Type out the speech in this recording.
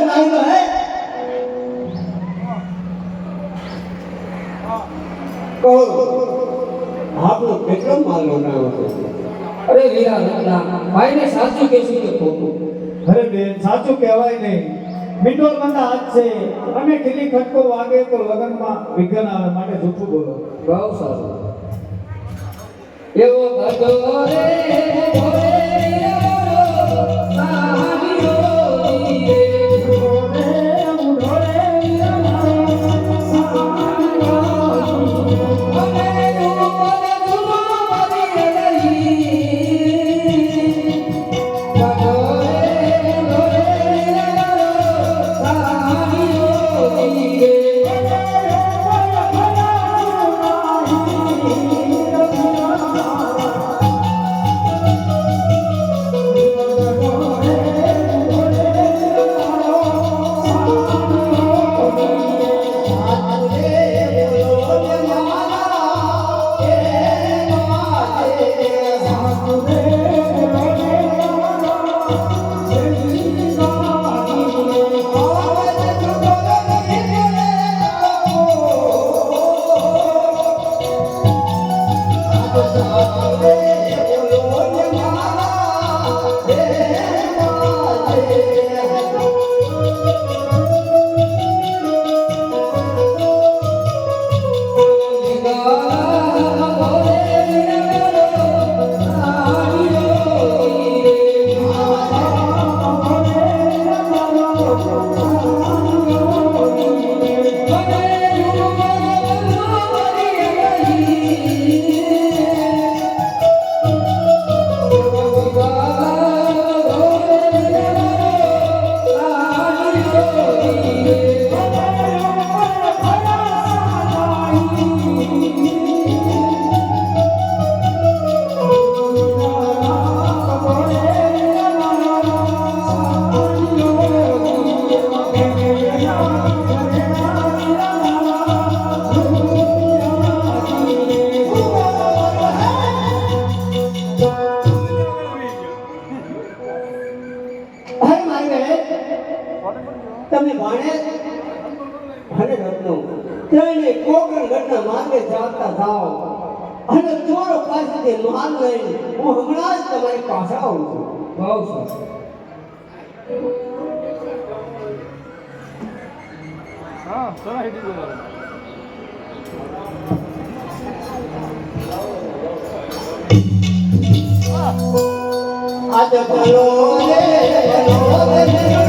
માંગતો હે કહો આપણો કેટલો માલો ના હતો અરે વીરા રત્ના ભાઈને સાચું કહેશું કે ખોટું? અરે બેન સાચું કહેવાય નહીં. મીંડોળ બંધા હાથ છે અને ખીલી ખટકો વાગે તો લગનમાં વિઘ્ન આવે માટે જૂઠું બોલો. બહુ સારું. એવો ગઢો રે ભોરે તમે ભાણે અને રત્નો ત્રણે કોકણ ઘટના માર્ગે ચાલતા થાઓ અને ચોરો પાસેથી માલ લઈને હું હમણાં જ તમારી પાસે આવું છું. બહુ સારું. હા ચલો હેડી ગયો. આજ ભલો રે ભલો રે